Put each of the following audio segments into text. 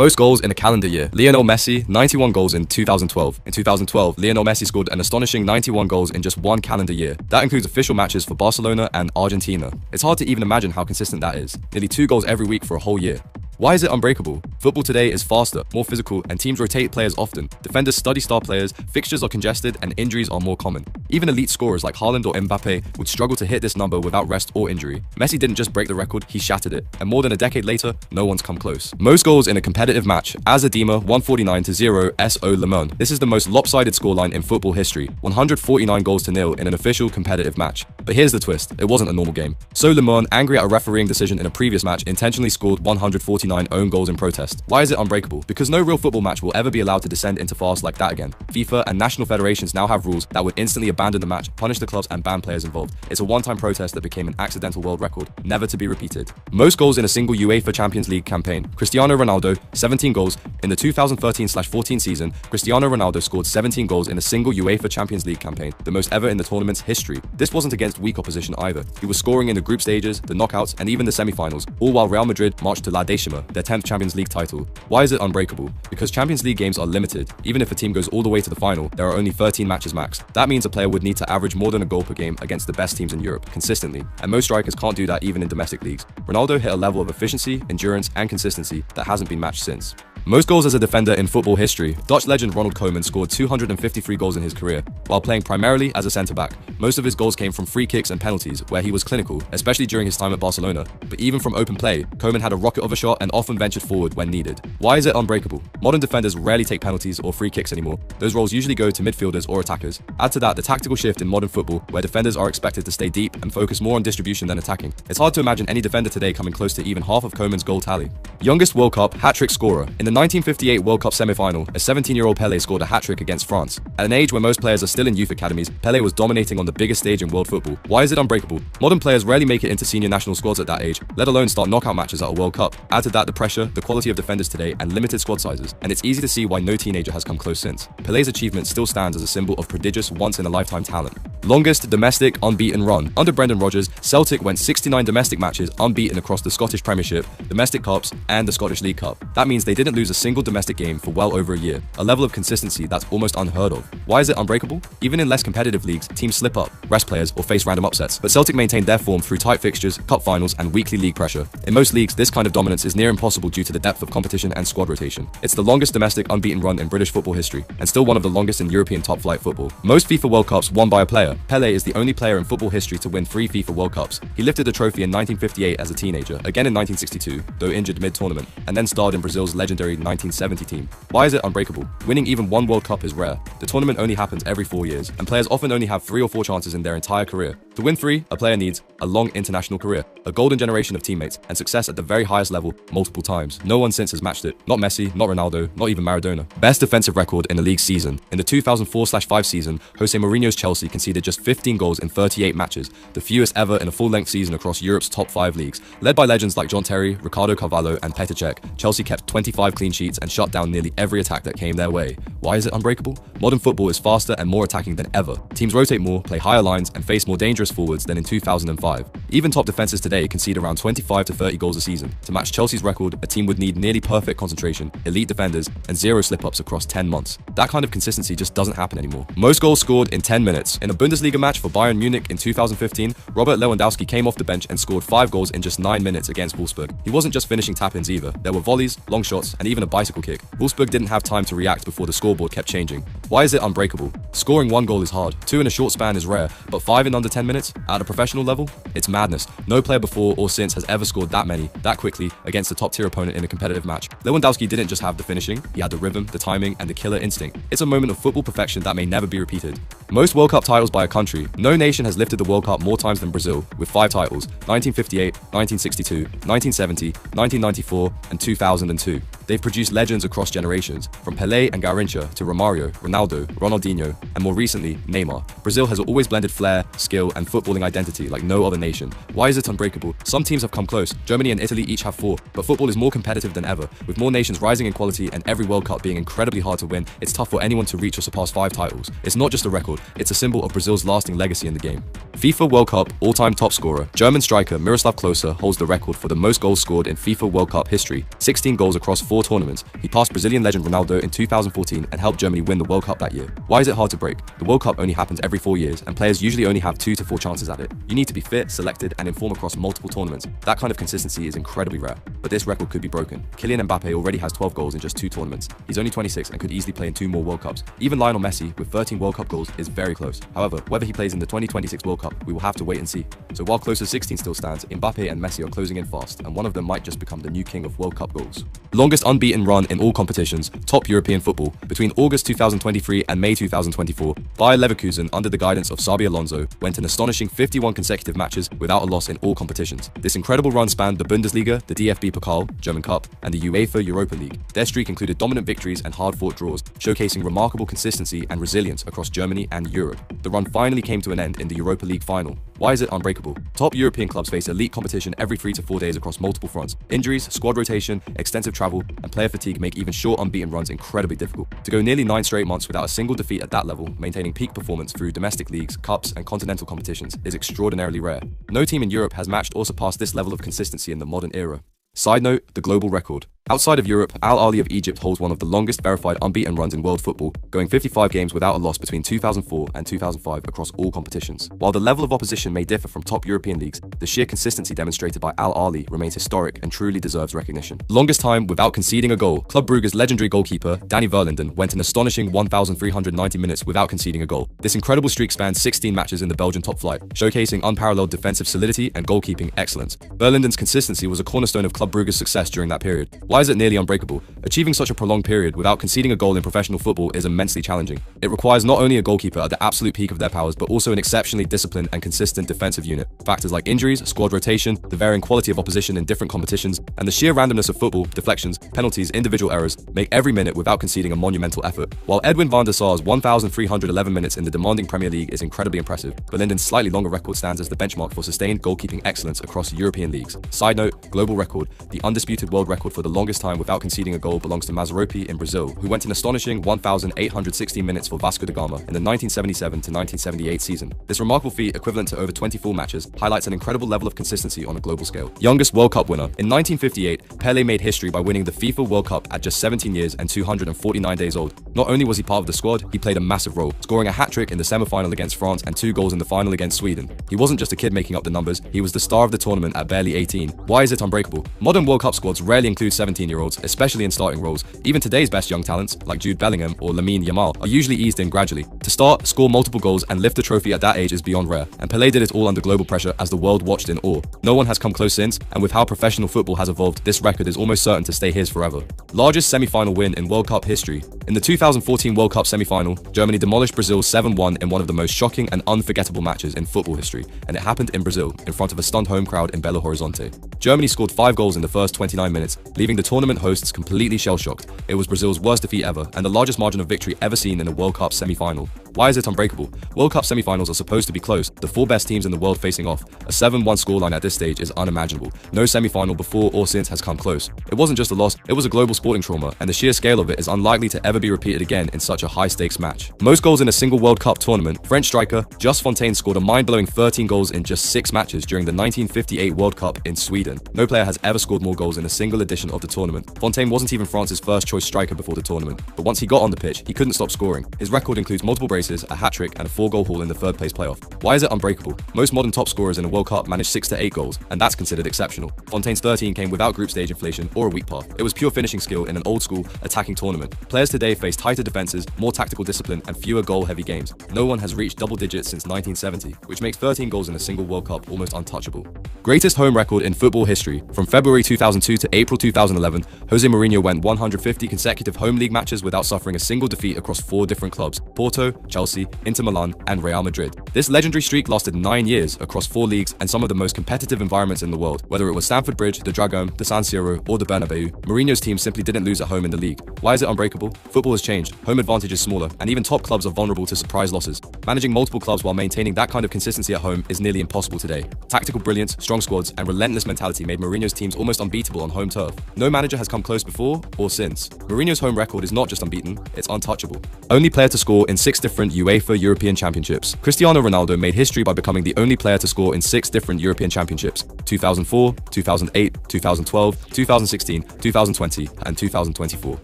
Most goals in a calendar year. Lionel Messi, 91 goals in 2012. In 2012, Lionel Messi scored an astonishing 91 goals in just one calendar year. That includes official matches for Barcelona and Argentina. It's hard to even imagine how consistent that is. Nearly 2 goals every week for a whole year. Why is it unbreakable? Football today is faster, more physical, and teams rotate players often. Defenders study star players, fixtures are congested, and injuries are more common. Even elite scorers like Haaland or Mbappe would struggle to hit this number without rest or injury. Messi didn't just break the record, he shattered it. And more than a decade later, no one's come close. Most goals in a competitive match. AS Adema 149-0 SO Le Mans. This is the most lopsided scoreline in football history. 149 goals to nil in an official competitive match. But here's the twist, it wasn't a normal game. So Le Mans, angry at a refereeing decision in a previous match, intentionally scored 149 own goals in protest. Why is it unbreakable? Because no real football match will ever be allowed to descend into farce like that again. FIFA and national federations now have rules that would instantly abandon the match, punish the clubs, and ban players involved. It's a one-time protest that became an accidental world record, never to be repeated. Most goals in a single UEFA Champions League campaign. Cristiano Ronaldo, 17 goals. In the 2013/14 season, Cristiano Ronaldo scored 17 goals in a single UEFA Champions League campaign, the most ever in the tournament's history. This wasn't against weak opposition either. He was scoring in the group stages, the knockouts, and even the semi-finals, all while Real Madrid marched to La Decima, their 10th Champions League title. Why is it unbreakable? Because Champions League games are limited. Even if a team goes all the way to the final, there are only 13 matches max. That means a player would need to average more than a goal per game against the best teams in Europe, consistently. And most strikers can't do that even in domestic leagues. Ronaldo hit a level of efficiency, endurance, and consistency that hasn't been matched since. Most goals as a defender in football history. Dutch legend Ronald Koeman scored 253 goals in his career, while playing primarily as a centre-back. Most of his goals came from free kicks and penalties, where he was clinical, especially during his time at Barcelona. But even from open play, Koeman had a rocket of a shot and often ventured forward when needed. Why is it unbreakable? Modern defenders rarely take penalties or free kicks anymore. Those roles usually go to midfielders or attackers. Add to that the tactical shift in modern football, where defenders are expected to stay deep and focus more on distribution than attacking. It's hard to imagine any defender today coming close to even half of Koeman's goal tally. Youngest World Cup hat-trick scorer. In the 1958 World Cup semi-final, a 17-year-old Pelé scored a hat-trick against France. At an age where most players are still in youth academies, Pelé was dominating on the biggest stage in world football. Why is it unbreakable? Modern players rarely make it into senior national squads at that age, let alone start knockout matches at a World Cup. Add to that the pressure, the quality of defenders today, and limited squad sizes, and it's easy to see why no teenager has come close since. Pelé's achievement still stands as a symbol of prodigious once-in-a-lifetime talent. Longest domestic unbeaten run. Under Brendan Rodgers, Celtic went 69 domestic matches unbeaten across the Scottish Premiership, domestic cups, and the Scottish League Cup. That means they didn't lose a single domestic game for well over a year, a level of consistency that's almost unheard of. Why is it unbreakable? Even in less competitive leagues, teams slip up, rest players, or face random upsets, but Celtic maintained their form through tight fixtures, cup finals, and weekly league pressure. In most leagues, this kind of dominance is near impossible due to the depth of competition and squad rotation. It's the longest domestic unbeaten run in British football history, and still one of the longest in European top-flight football. Most FIFA World Cups won by a player. Pelé is the only player in football history to win 3 FIFA World Cups. He lifted the trophy in 1958 as a teenager, again in 1962, though injured mid-tournament, and then starred in Brazil's legendary 1970 team. Why is it unbreakable? Winning even one World Cup is rare. The tournament only happens every 4 years, and players often only have 3 or 4 chances in their entire career. To win 3, a player needs a long international career, a golden generation of teammates, and success at the very highest level multiple times. No one since has matched it. Not Messi, not Ronaldo, not even Maradona. Best defensive record in a league season. In the 2004/5 season, Jose Mourinho's Chelsea conceded just 15 goals in 38 matches, the fewest ever in a full-length season across Europe's top 5 leagues. Led by legends like John Terry, Ricardo Carvalho, and Petr Cech, Chelsea kept 25 clean sheets and shut down nearly every attack that came their way. Why is it unbreakable? Modern football is faster and more attacking than ever. Teams rotate more, play higher lines, and face more dangerous forwards than in 2005. Even top defenses today concede around 25 to 30 goals a season. To match Chelsea's record, a team would need nearly perfect concentration, elite defenders, and 0 slip-ups across 10 months. That kind of consistency just doesn't happen anymore. Most goals scored in 10 minutes. In a Bundesliga match for Bayern Munich in 2015, Robert Lewandowski came off the bench and scored 5 goals in just 9 minutes against Wolfsburg. He wasn't just finishing tap-ins either. There were volleys, long shots, and even a bicycle kick. Wolfsburg didn't have time to react before the scoreboard kept changing. Why is it unbreakable? Scoring 1 goal is hard, 2 in a short span is rare, but 5 in under 10 minutes? At a professional level? It's madness. No player before or since has ever scored that many, that quickly, against a top-tier opponent in a competitive match. Lewandowski didn't just have the finishing, he had the rhythm, the timing, and the killer instinct. It's a moment of football perfection that may never be repeated. Most World Cup titles by a country. No nation has lifted the World Cup more times than Brazil, with 5 titles: 1958, 1962, 1970, 1994, and 2002. They've produced legends across generations, from Pelé and Garrincha to Romario, Ronaldo, Ronaldo, Ronaldinho, and more recently, Neymar. Brazil has always blended flair, skill, and footballing identity like no other nation. Why is it unbreakable? Some teams have come close. Germany and Italy each have 4, but football is more competitive than ever. With more nations rising in quality and every World Cup being incredibly hard to win, it's tough for anyone to reach or surpass 5 titles. It's not just a record, it's a symbol of Brazil's lasting legacy in the game. FIFA World Cup all-time top scorer, German striker Miroslav Klose holds the record for the most goals scored in FIFA World Cup history, 16 goals across 4 tournaments. He passed Brazilian legend Ronaldo in 2014 and helped Germany win the World Cup that year. Why is it hard to break? The World Cup only happens every 4 years, and players usually only have 2 to 4 chances at it. You need to be fit, selected, and inform across multiple tournaments. That kind of consistency is incredibly rare, but this record could be broken. Kylian Mbappe already has 12 goals in just 2 tournaments. He's only 26 and could easily play in 2 more World Cups. Even Lionel Messi, with 13 World Cup goals, is very close. However, whether he plays in the 2026 World Cup, we will have to wait and see. So while Klose's 16 still stands, Mbappe and Messi are closing in fast, and one of them might just become the new king of World Cup goals. Longest unbeaten run in all competitions, top European football. Between August 2023 and May 2024, Bayer Leverkusen, under the guidance of Xabi Alonso, went an astonishing 51 consecutive matches without a loss in all competitions. This incredible run spanned the Bundesliga, the DFB Pokal, German Cup, and the UEFA Europa League. Their streak included dominant victories and hard-fought draws, showcasing remarkable consistency and resilience across Germany and Europe. The run finally came to an end in the Europa League final. Why is it unbreakable? Top European clubs face elite competition every 3 to 4 days across multiple fronts. Injuries, squad rotation, extensive travel, and player fatigue make even short unbeaten runs incredibly difficult. To go nearly 9 straight months without a single defeat at that level, maintaining peak performance through domestic leagues, cups, and continental competitions is extraordinarily rare. No team in Europe has matched or surpassed this level of consistency in the modern era. Side note, the global record. Outside of Europe, Al Ahly of Egypt holds one of the longest verified unbeaten runs in world football, going 55 games without a loss between 2004 and 2005 across all competitions. While the level of opposition may differ from top European leagues, the sheer consistency demonstrated by Al Ahly remains historic and truly deserves recognition. Longest time without conceding a goal. Club Brugge's legendary goalkeeper, Danny Verlinden, went an astonishing 1,390 minutes without conceding a goal. This incredible streak spanned 16 matches in the Belgian top flight, showcasing unparalleled defensive solidity and goalkeeping excellence. Verlinden's consistency was a cornerstone of Club Brugge's success during that period. Why is it nearly unbreakable? Achieving such a prolonged period without conceding a goal in professional football is immensely challenging. It requires not only a goalkeeper at the absolute peak of their powers, but also an exceptionally disciplined and consistent defensive unit. Factors like injuries, squad rotation, the varying quality of opposition in different competitions, and the sheer randomness of football, deflections, penalties, individual errors, make every minute without conceding a monumental effort. While Edwin van der Sar's 1,311 minutes in the demanding Premier League is incredibly impressive, Verlinden's slightly longer record stands as the benchmark for sustained goalkeeping excellence across European leagues. Side note, global record. The undisputed world record for the longest time without conceding a goal belongs to Mazzaropi in Brazil, who went an astonishing 1,860 minutes for Vasco da Gama in the 1977 to 1978 season. This remarkable feat, equivalent to over 24 matches, highlights an incredible level of consistency on a global scale. Youngest World Cup winner. In 1958, Pelé made history by winning the FIFA World Cup at just 17 years and 249 days old. Not only was he part of the squad, he played a massive role, scoring a hat-trick in the semi-final against France and 2 goals in the final against Sweden. He wasn't just a kid making up the numbers, he was the star of the tournament at barely 18. Why is it unbreakable? Modern World Cup squads rarely include 17-year-olds, especially in starting roles. Even today's best young talents, like Jude Bellingham or Lamine Yamal, are usually eased in gradually. To start, score multiple goals, and lift the trophy at that age is beyond rare, and Pelé did it all under global pressure as the world watched in awe. No one has come close since, and with how professional football has evolved, this record is almost certain to stay his forever. Largest semi-final win in World Cup history. In the 2014 World Cup semi-final, Germany demolished Brazil 7-1 in one of the most shocking and unforgettable matches in football history, and it happened in Brazil, in front of a stunned home crowd in Belo Horizonte. Germany scored 5 goals in the first 29 minutes, leaving the tournament hosts completely shell-shocked. It was Brazil's worst defeat ever, and the largest margin of victory ever seen in a World Cup semi-final. Why is it unbreakable? World Cup semi-finals are supposed to be close, the 4 best teams in the world facing off. A 7-1 scoreline at this stage is unimaginable. No semi-final before or since has come close. It wasn't just a loss, it was a global sporting trauma, and the sheer scale of it is unlikely to ever be repeated again in such a high-stakes match. Most goals in a single World Cup tournament. French striker Just Fontaine scored a mind-blowing 13 goals in just 6 matches during the 1958 World Cup in Sweden. No player has ever scored more goals in a single edition of the tournament. Fontaine wasn't even France's first-choice striker before the tournament, but once he got on the pitch, he couldn't stop scoring. His record includes multiple braces, a hat-trick, and a 4-goal haul in the 3rd place playoff. Why is it unbreakable? Most modern top scorers in a World Cup manage 6 to 8 goals, and that's considered exceptional. Fontaine's 13 came without group stage inflation or a weak path. It was pure finishing skill in an old-school, attacking tournament. Players today face tighter defenses, more tactical discipline, and fewer goal-heavy games. No one has reached double digits since 1970, which makes 13 goals in a single World Cup almost untouchable. Greatest home record in football history. From February 2002 to April 2011, Jose Mourinho went 150 consecutive home league matches without suffering a single defeat across 4 different clubs: Porto, Chelsea, Inter Milan, and Real Madrid. This legendary streak lasted 9 years across 4 leagues and some of the most competitive environments in the world. Whether it was Stamford Bridge, the Dragón, the San Siro, or the Bernabeu, Mourinho's team simply didn't lose at home in the league. Why is it unbreakable? Football has changed, home advantage is smaller, and even top clubs are vulnerable to surprise losses. Managing multiple clubs while maintaining that kind of consistency at home is nearly impossible today. Tactical brilliance, strong squads, and relentless mentality made Mourinho's teams almost unbeatable on home turf. No manager has come close before or since. Mourinho's home record is not just unbeaten, it's untouchable. Only player to score in 6 different UEFA European Championships. Cristiano Ronaldo made history by becoming the only player to score in 6 different European Championships: 2004, 2008, 2012, 2016, 2020, and 2024.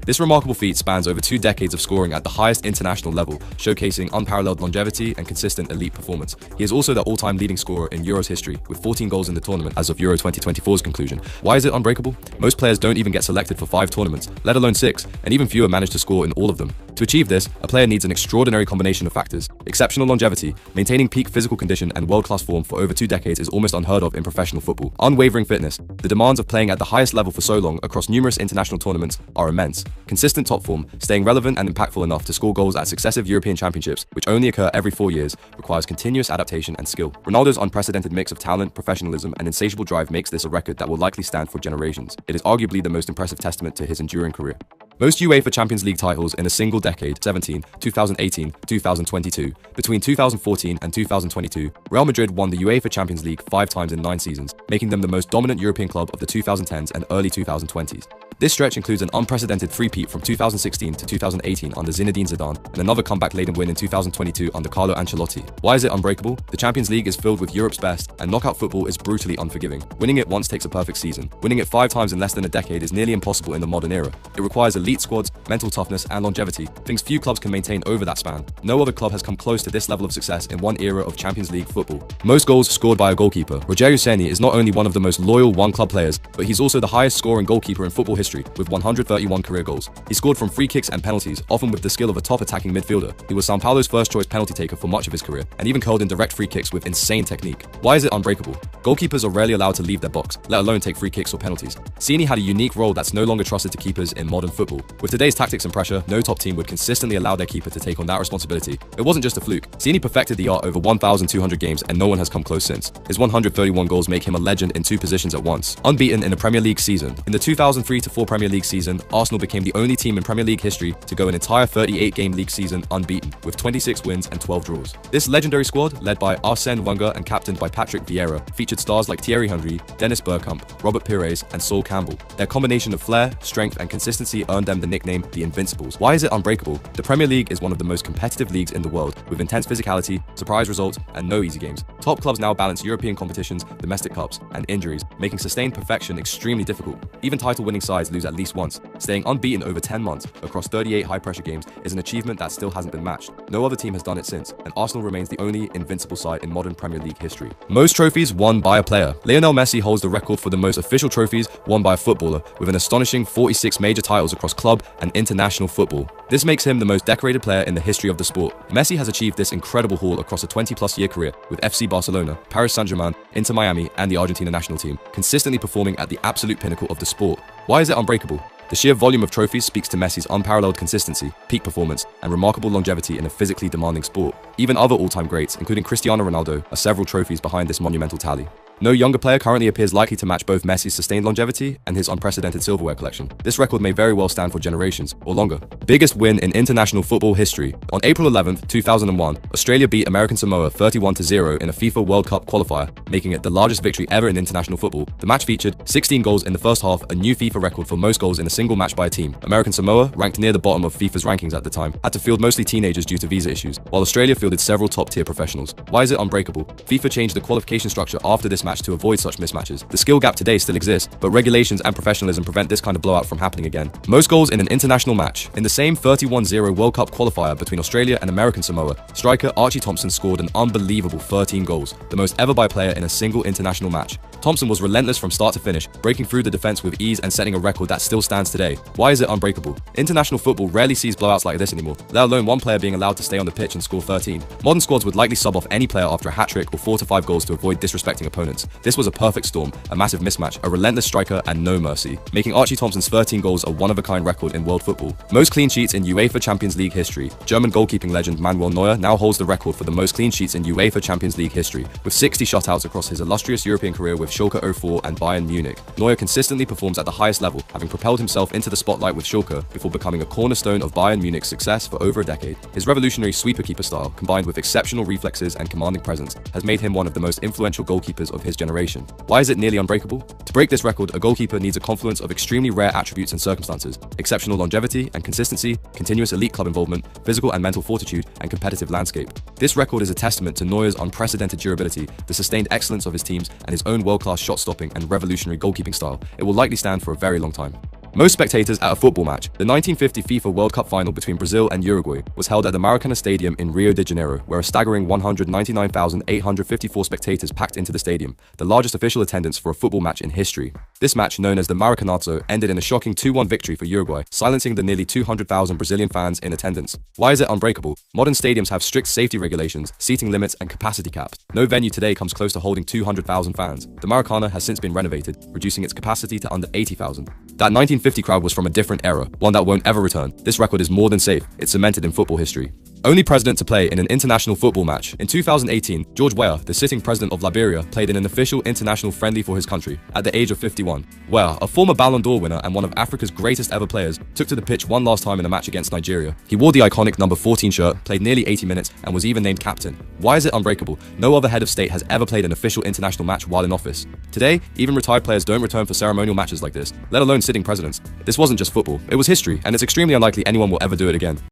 This remarkable feat spans over 2 decades of scoring at the highest international level, showcasing unparalleled longevity and consistent elite performance. He is also the all-time leading scorer in Euros history, with 14 goals in the tournament as of Euro 2024's conclusion. Why is it unbreakable? Most players don't even get selected for 5 tournaments, let alone 6, and even fewer manage to score in all of them. To achieve this, a player needs an extraordinary combination of factors. Exceptional longevity, maintaining peak physical condition and world-class form for over 2 decades is almost unheard of in professional football. Unwavering fitness. The demands of playing at the highest level for so long across numerous international tournaments are immense. Consistent top form, staying relevant and impactful enough to score goals at successive European Championships, which only occur every 4 years, requires continuous adaptation and skill. Ronaldo's unprecedented mix of talent, professionalism, and insatiable drive makes this a record that will likely stand for generations. It is arguably the most impressive testament to his enduring career. Most UEFA Champions League titles in a single decade: 17, 2018, 2022. Between 2014 and 2022, Real Madrid won the UEFA Champions League 5 times in 9 seasons, making them the most dominant European club of the 2010s and early 2020s. This stretch includes an unprecedented three-peat from 2016 to 2018 under Zinedine Zidane and another comeback-laden win in 2022 under Carlo Ancelotti. Why is it unbreakable? The Champions League is filled with Europe's best, and knockout football is brutally unforgiving. Winning it once takes a perfect season. Winning it 5 times in less than a decade is nearly impossible in the modern era. It requires elite squads, mental toughness, and longevity, things few clubs can maintain over that span. No other club has come close to this level of success in one era of Champions League football. Most goals scored by a goalkeeper. Rogerio Ceni is not only one of the most loyal one-club players, but he's also the highest-scoring goalkeeper in football history, with 131 career goals. He scored from free kicks and penalties, often with the skill of a top attacking midfielder. He was Sao Paulo's first-choice penalty taker for much of his career, and even curled in direct free kicks with insane technique. Why is it unbreakable? Goalkeepers are rarely allowed to leave their box, let alone take free kicks or penalties. Ceni had a unique role that's no longer trusted to keepers in modern football. With today's tactics and pressure, no top team would consistently allow their keeper to take on that responsibility. It wasn't just a fluke. Ceni perfected the art over 1,200 games, and no one has come close since. His 131 goals make him a legend in 2 positions at once. Unbeaten in a Premier League season. In the 2003-04 Premier League season, Arsenal became the only team in Premier League history to go an entire 38-game league season unbeaten, with 26 wins and 12 draws. This legendary squad, led by Arsène Wenger and captained by Patrick Vieira, featured stars like Thierry Henry, Dennis Bergkamp, Robert Pires, and Sol Campbell. Their combination of flair, strength, and consistency earned them the nickname the Invincibles. Why is it unbreakable? The Premier League is one of the most competitive leagues in the world, with intense physicality, surprise results, and no easy games. Top clubs now balance European competitions, domestic cups, and injuries, making sustained perfection extremely difficult. Even title-winning sides lose at least once. Staying unbeaten over 10 months across 38 high-pressure games is an achievement that still hasn't been matched. No other team has done it since, and Arsenal remains the only invincible side in modern Premier League history. Most trophies won by a player. Lionel Messi holds the record for the most official trophies won by a footballer, with an astonishing 46 major titles across club and international football. This makes him the most decorated player in the history of the sport. Messi has achieved this incredible haul across a 20-plus year career with FC Barcelona, Paris Saint-Germain, Inter Miami, and the Argentina national team, consistently performing at the absolute pinnacle of the sport. Why is it unbreakable? The sheer volume of trophies speaks to Messi's unparalleled consistency, peak performance, and remarkable longevity in a physically demanding sport. Even other all-time greats, including Cristiano Ronaldo, are several trophies behind this monumental tally. No younger player currently appears likely to match both Messi's sustained longevity and his unprecedented silverware collection. This record may very well stand for generations, or longer. Biggest win in international football history. On April 11, 2001, Australia beat American Samoa 31-0 in a FIFA World Cup qualifier, making it the largest victory ever in international football. The match featured 16 goals in the first half, a new FIFA record for most goals in a single match by a team. American Samoa, ranked near the bottom of FIFA's rankings at the time, had to field mostly teenagers due to visa issues, while Australia fielded several top-tier professionals. Why is it unbreakable? FIFA changed the qualification structure after this match to avoid such mismatches. The skill gap today still exists, but regulations and professionalism prevent this kind of blowout from happening again. Most goals in an international match. In the same 31-0 World Cup qualifier between Australia and American Samoa, striker Archie Thompson scored an unbelievable 13 goals, the most ever by a player in a single international match. Thompson was relentless from start to finish, breaking through the defense with ease and setting a record that still stands today. Why is it unbreakable? International football rarely sees blowouts like this anymore, let alone one player being allowed to stay on the pitch and score 13. Modern squads would likely sub off any player after a hat-trick or 4 to 5 goals to avoid disrespecting opponents. This was a perfect storm, a massive mismatch, a relentless striker and no mercy, making Archie Thompson's 13 goals a one-of-a-kind record in world football. Most clean sheets in UEFA Champions League history. German goalkeeping legend Manuel Neuer now holds the record for the most clean sheets in UEFA Champions League history, with 60 shutouts across his illustrious European career with Schalke 04 and Bayern Munich. Neuer consistently performs at the highest level, having propelled himself into the spotlight with Schalke before becoming a cornerstone of Bayern Munich's success for over a decade. His revolutionary sweeper keeper style, combined with exceptional reflexes and commanding presence, has made him one of the most influential goalkeepers of his generation. Why is it nearly unbreakable? To break this record, a goalkeeper needs a confluence of extremely rare attributes and circumstances: exceptional longevity and consistency, continuous elite club involvement, physical and mental fortitude, and competitive landscape. This record is a testament to Neuer's unprecedented durability, the sustained excellence of his teams, and his own world-class shot-stopping and revolutionary goalkeeping style. It will likely stand for a very long time. Most spectators at a football match. The 1950 FIFA World Cup final between Brazil and Uruguay was held at the Maracanã Stadium in Rio de Janeiro, where a staggering 199,854 spectators packed into the stadium, the largest official attendance for a football match in history. This match, known as the Maracanazo, ended in a shocking 2-1 victory for Uruguay, silencing the nearly 200,000 Brazilian fans in attendance. Why is it unbreakable? Modern stadiums have strict safety regulations, seating limits, and capacity caps. No venue today comes close to holding 200,000 fans. The Maracanã has since been renovated, reducing its capacity to under 80,000. That 1950 crowd was from a different era, one that won't ever return. This record is more than safe. It's cemented in football history. Only president to play in an international football match. In 2018, George Weah, the sitting president of Liberia, played in an official international friendly for his country at the age of 51. Weah, a former Ballon d'Or winner and one of Africa's greatest ever players, took to the pitch one last time in a match against Nigeria. He wore the iconic number 14 shirt, played nearly 80 minutes, and was even named captain. Why is it unbreakable? No other head of state has ever played an official international match while in office. Today, even retired players don't return for ceremonial matches like this, let alone sitting presidents. This wasn't just football, it was history, and it's extremely unlikely anyone will ever do it again.